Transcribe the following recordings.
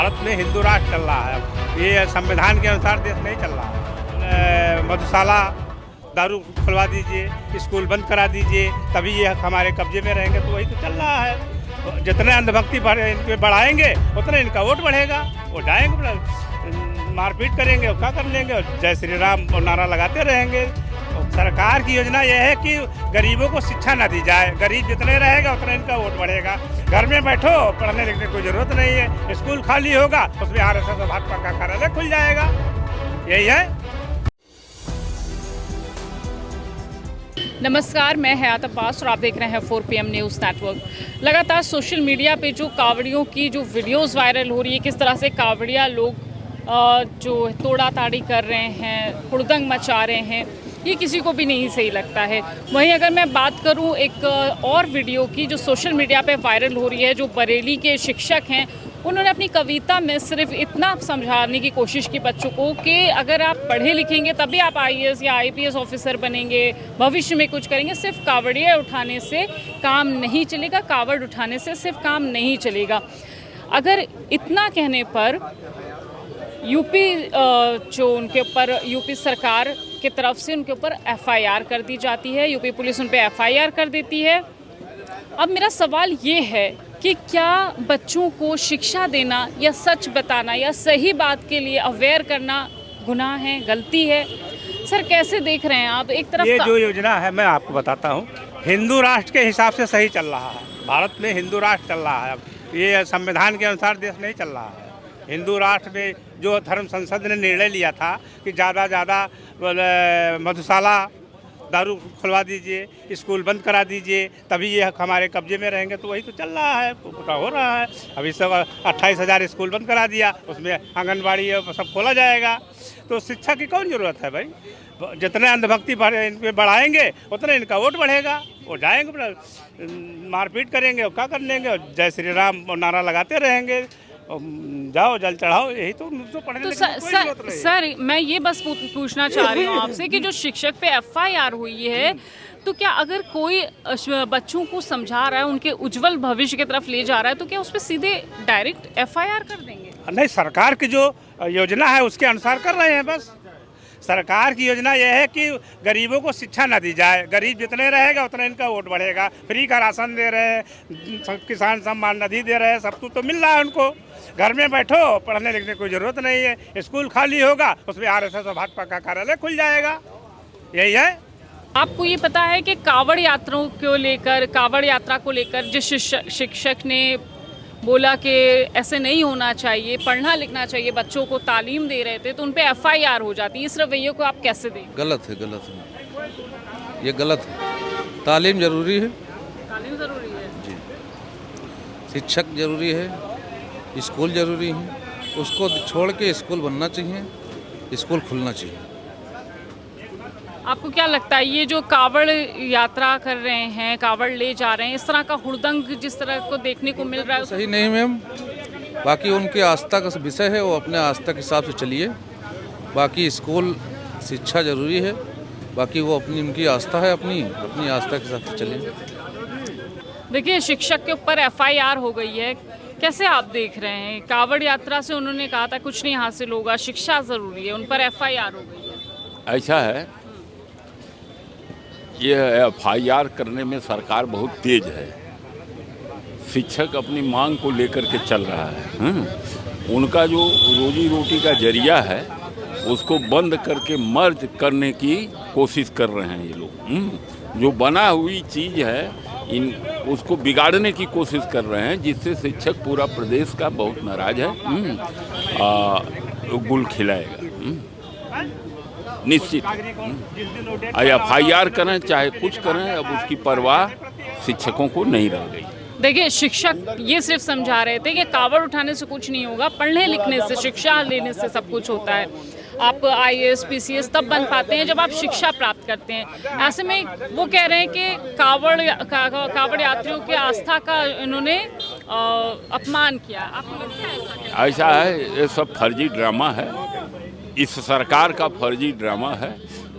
भारत में हिंदू राष्ट्र चल रहा है। ये संविधान के अनुसार देश नहीं चल रहा है। मधुशाला दारू खुलवा दीजिए, स्कूल बंद करा दीजिए, तभी ये हमारे कब्जे में रहेंगे। तो वही तो चल रहा है। जितने अंधभक्ति इनके बढ़ाएंगे उतने इनका वोट बढ़ेगा। वो जाएंगे मारपीट करेंगे और क्या कर लेंगे, जय श्री राम और नारा लगाते रहेंगे। सरकार की योजना यह है कि गरीबों को शिक्षा ना दी जाए। गरीब जितने रहेगा उतना इनका वोट बढ़ेगा। घर में बैठो, पढ़ने लिखने की कोई जरूरत नहीं है। स्कूल खाली होगा, उसमें आरएसएस और भाजपा का कार्यालय खुल जाएगा। यही है। नमस्कार, मैं हयात अब्बास और आप देख रहे हैं 4PM न्यूज़ नेटवर्क। लगातार सोशल मीडिया पे जो कावड़ियों की जो वीडियोस वायरल हो रही है, किस तरह से कावड़िया लोग जो तोड़ा ताड़ी कर रहे हैं, हुड़दंग मचा रहे हैं, ये किसी को भी नहीं सही लगता है। वहीं अगर मैं बात करूं एक और वीडियो की जो सोशल मीडिया पे वायरल हो रही है, जो बरेली के शिक्षक हैं, उन्होंने अपनी कविता में सिर्फ इतना समझाने की कोशिश की बच्चों को कि अगर आप पढ़े लिखेंगे तभी आप IAS या IPS ऑफिसर बनेंगे, भविष्य में कुछ करेंगे। सिर्फ कावड़िया उठाने से काम नहीं चलेगा, कावड़ उठाने से सिर्फ काम नहीं चलेगा। अगर इतना कहने पर यूपी जो उनके ऊपर यूपी सरकार की तरफ से उनके ऊपर FIR कर दी जाती है, यूपी पुलिस उन पे FIR कर देती है। अब मेरा सवाल ये है कि क्या बच्चों को शिक्षा देना या सच बताना या सही बात के लिए अवेयर करना गुनाह है, गलती है? सर, कैसे देख रहे हैं आप? एक तरफ ये जो योजना है, मैं आपको बताता हूँ, हिंदू राष्ट्र के हिसाब से सही चल रहा है। भारत में हिंदू राष्ट्र चल रहा है। ये संविधान के अनुसार देश नहीं चल रहा है। हिंदू राष्ट्र में जो धर्म संसद ने निर्णय लिया था कि ज़्यादा मधुशाला दारू खुलवा दीजिए, स्कूल बंद करा दीजिए, तभी ये हमारे कब्जे में रहेंगे। तो वही तो चल रहा है, पूरा हो रहा है। अभी सब 28,000 स्कूल बंद करा दिया, उसमें आंगनबाड़ी सब खोला जाएगा। तो शिक्षा की कौन ज़रूरत है भाई? जितने अंधभक्ति इनके बढ़ाएंगे उतने इनका वोट बढ़ेगा। वो जाएंगे मारपीट करेंगे और क्या कर लेंगे, जय श्री राम और नारा लगाते रहेंगे। जाओ जल चढ़ाओ, यही तो पढ़ने लिखने की कोई जरूरत नहीं है। सर, मैं ये बस पूछना चाह रही हूँ आपसे कि जो शिक्षक पे FIR हुई है, तो क्या अगर कोई बच्चों को समझा रहा है, उनके उज्जवल भविष्य की तरफ ले जा रहा है, तो क्या उस पर सीधे डायरेक्ट FIR कर देंगे? नहीं, सरकार की जो योजना है उसके अनुसार कर रहे हैं। बस सरकार की योजना यह है कि गरीबों को शिक्षा ना दी जाए। गरीब जितने रहेगा उतना इनका वोट बढ़ेगा। फ्री का राशन दे रहे हैं, किसान सम्मान निधि दे रहे हैं, सब कुछ तो मिल रहा है उनको। घर में बैठो, पढ़ने लिखने की कोई जरूरत नहीं है। स्कूल खाली होगा, उसमें आरएसएस और भाजपा का कार्यालय खुल जाएगा। यही है। आपको ये पता है कि कावड़ यात्रा को लेकर जिस शिक्षक ने बोला कि ऐसे नहीं होना चाहिए, पढ़ना लिखना चाहिए, बच्चों को तालीम दे रहे थे, तो उन पे FIR हो जाती है। इस रवैये को आप कैसे दें? गलत है, ये गलत है। तालीम जरूरी है, तालीम ज़रूरी है जी। शिक्षक जरूरी है, स्कूल जरूरी है। उसको छोड़ के स्कूल बनना चाहिए, स्कूल खुलना चाहिए। आपको क्या लगता है ये जो कावड़ यात्रा कर रहे हैं, कावड़ ले जा रहे हैं, इस तरह का हुड़दंग जिस तरह को देखने को मिल रहा है, सही नहीं मैम। बाकी उनकी आस्था का विषय है, वो अपने आस्था के हिसाब से चलिए। बाकी स्कूल शिक्षा जरूरी है, बाकी वो उनकी आस्था है, अपनी आस्था के हिसाब से चलिए। देखिए, शिक्षक के ऊपर FIR हो गई है, कैसे आप देख रहे हैं? कावड़ यात्रा से उन्होंने कहा था कुछ नहीं हासिल होगा, शिक्षा ज़रूरी है, उन पर FIR हो गई है। ऐसा है, ये FIR करने में सरकार बहुत तेज है। शिक्षक अपनी मांग को लेकर के चल रहा है। उनका जो रोजी रोटी का जरिया है उसको बंद करके मर्ज करने की कोशिश कर रहे हैं ये लोग। जो बना हुई चीज़ है उसको बिगाड़ने की कोशिश कर रहे हैं, जिससे शिक्षक पूरा प्रदेश का बहुत नाराज है। गुल खिलाएगा निश्चित। FIR करें चाहे कुछ करें, अब उसकी परवाह शिक्षकों को नहीं रह गई। देखिए, शिक्षक ये सिर्फ समझा रहे थे कि कावड़ उठाने से कुछ नहीं होगा, पढ़ने लिखने से, शिक्षा लेने से सब कुछ होता है। आप IAS PCS तब बन पाते हैं जब आप शिक्षा प्राप्त करते हैं। ऐसे में वो कह रहे हैं कि कावड़ यात्रियों की आस्था का इन्होंने अपमान किया। आपको लगता है ऐसा है? ये सब फर्जी ड्रामा है, इस सरकार का फर्जी ड्रामा है।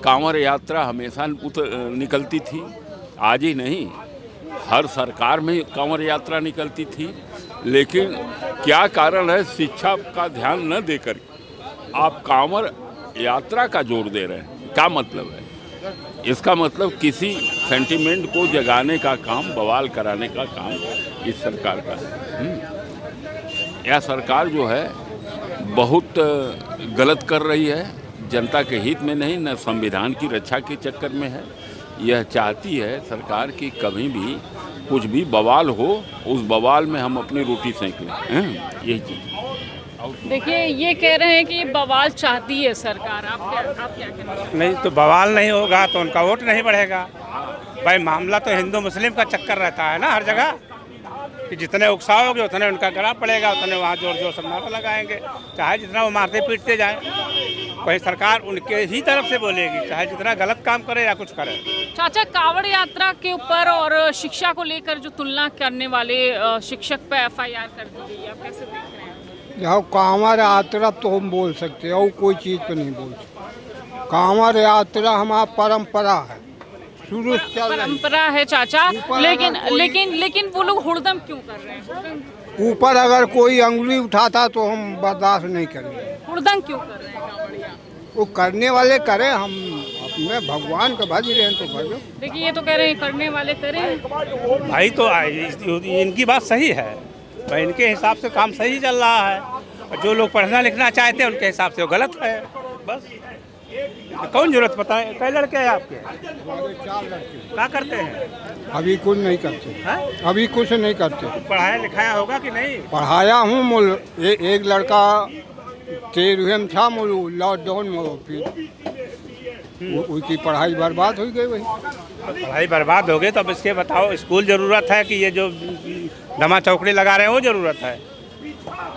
कांवड़ यात्रा हमेशा निकलती थी, आज ही नहीं, हर सरकार में कांवड़ यात्रा निकलती थी। लेकिन क्या कारण है शिक्षा का ध्यान न देकर आप कांवड़ यात्रा का जोर दे रहे हैं? क्या मतलब है इसका? मतलब किसी सेंटिमेंट को जगाने का काम, बवाल कराने का काम इस सरकार का है। यह सरकार जो है बहुत गलत कर रही है, जनता के हित में नहीं, न संविधान की रक्षा के चक्कर में है। यह चाहती है सरकार कि कभी भी कुछ भी बवाल हो, उस बवाल में हम अपनी रोटी सेंक लें, यही चीज़। देखिए, ये कह रहे हैं कि बवाल चाहती है सरकार, आप क्या कहना चाहते हैं? नहीं तो बवाल नहीं होगा तो उनका वोट नहीं बढ़ेगा भाई। मामला तो हिंदू मुस्लिम का चक्कर रहता है ना हर जगह, कि जितने उकसाओगे उतने उनका गला पड़ेगा, उतने वहाँ जोर जोर से नारा लगाएंगे, चाहे जितना वो मारते पीटते जाएं। वही सरकार उनके ही तरफ से बोलेगी, चाहे जितना गलत काम करे या कुछ करे। चाचा, कांवड़ यात्रा के ऊपर और शिक्षा को लेकर जो तुलना करने वाले शिक्षक पे FIR कर दी गई, आप कैसे देख रहे हैं? यहाँ कांवड़ यात्रा तो हम बोल सकते हैं और कोई चीज़ पे नहीं बोल सकते। कांवड़ यात्रा हमारा परंपरा है, शुरू से चल रही परंपरा है चाचा, ऊपर लेकिन अगर कोई- लेकिन लेकिन वो लोग हुड़दम क्यों कर रहे हैं? ऊपर अगर कोई अंगुली उठाता तो हम बर्दाश्त नहीं करेंगे। हुड़दम क्यों कर रहे हैं कांवड़िया? वो करने वाले करें, हम अपने भगवान का भज रहे हैं तो भजो। देखिए, ये तो कह रहे हैं करने वाले करें। भाई तो इनकी बात सही है भाई, इनके हिसाब से काम सही चल रहा है। और जो लोग पढ़ना लिखना चाहते हैं उनके हिसाब से वो गलत है। बस कौन जरूरत बताए? कई लड़के हैं आपके? 4 लड़के। क्या करते हैं? अभी कुछ नहीं करते, हैं? अभी कुछ नहीं करते। पढ़ाया लिखाया होगा कि नहीं? पढ़ाया हूँ मोल, एक लड़का 13वीं में था, मोल लॉकडाउन में फिर उसकी पढ़ाई बर्बाद हो गई। वही पढ़ाई बर्बाद हो गई तो अब इसके बताओ, स्कूल ज़रूरत है कि ये जो धमा चौकड़ी लगा रहे हैं वो ज़रूरत है?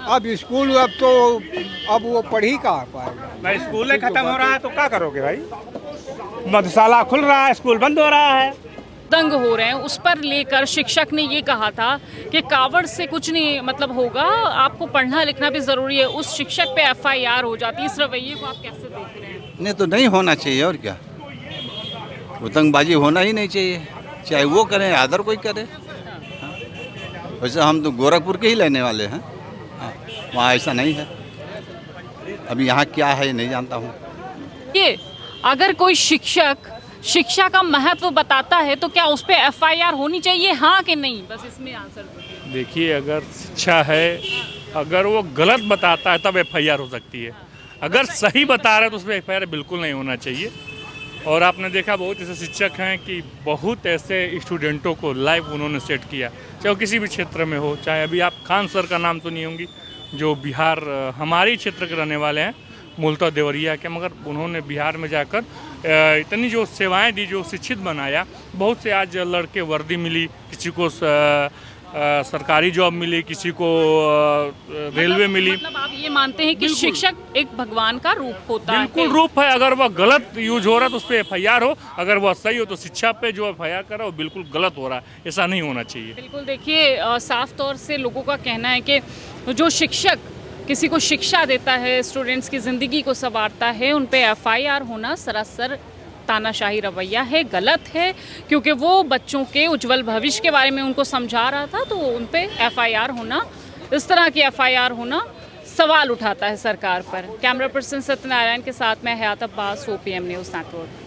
अब स्कूल अब वो पढ़ ही कहाँ पाएगा। भाई स्कूल ही खत्म हो रहा है तो क्या करोगे भाई? मधुशाला खुल रहा है, स्कूल बंद हो रहा है। दंग हो रहे हैं, उस पर लेकर शिक्षक ने ये कहा था कि कावड़ से कुछ नहीं मतलब होगा, आपको पढ़ना लिखना भी ज़रूरी है। उस शिक्षक पे FIR हो जाती है। इस रवैये को आप कैसे देख रहे हैं? नहीं तो नहीं होना चाहिए, और क्या, उतंगबाजी होना ही नहीं चाहिए, चाहे वो करें अदर कोई करे। हाँ। वैसे हम तो गोरखपुर के ही लेने वाले हैं, हाँ, वहाँ ऐसा नहीं है। अभी यहाँ क्या है नहीं जानता हूँ। ये अगर कोई शिक्षक शिक्षा का महत्व बताता है तो क्या उस पर FIR होनी चाहिए, हाँ कि नहीं? बस इसमें आंसर दीजिए। देखिए, अगर शिक्षा है, अगर वो गलत बताता है तब FIR हो सकती है। अगर सही बता रहा है तो उस पर FIR बिल्कुल नहीं होना चाहिए। और आपने देखा बहुत ऐसे शिक्षक हैं कि बहुत ऐसे स्टूडेंटों को लाइव उन्होंने सेट किया, चाहे वो किसी भी क्षेत्र में हो। चाहे अभी आप खान सर का नाम सुनी होंगी, जो बिहार हमारे क्षेत्र के रहने वाले हैं, मूलतः देवरिया के, मगर उन्होंने बिहार में जाकर इतनी जो सेवाएं दी, जो शिक्षित बनाया। बहुत से आज लड़के वर्दी मिली, किसी को सरकारी जॉब मिली, किसी को रेलवे मिली। मतलब आप ये मानते हैं कि शिक्षक एक भगवान का रूप होता है? बिल्कुल रूप है। अगर वह गलत यूज हो रहा है तो उस पर FIR हो, अगर वह सही हो तो शिक्षा पे जो FIR कर रहा है वो बिल्कुल गलत हो रहा है। ऐसा नहीं होना चाहिए। बिल्कुल। देखिए, साफ तौर से लोगों का कहना है कि जो शिक्षक किसी को शिक्षा देता है, स्टूडेंट्स की ज़िंदगी को संवारता है, उन पे FIR होना सरासर तानाशाही रवैया है, गलत है। क्योंकि वो बच्चों के उज्जवल भविष्य के बारे में उनको समझा रहा था, तो उन पे FIR होना, इस तरह की FIR होना सवाल उठाता है सरकार पर। कैमरा पर्सन सत्यनारायण के साथ मैं हयात अब्बास, OPM न्यूज़ नेटवर्क।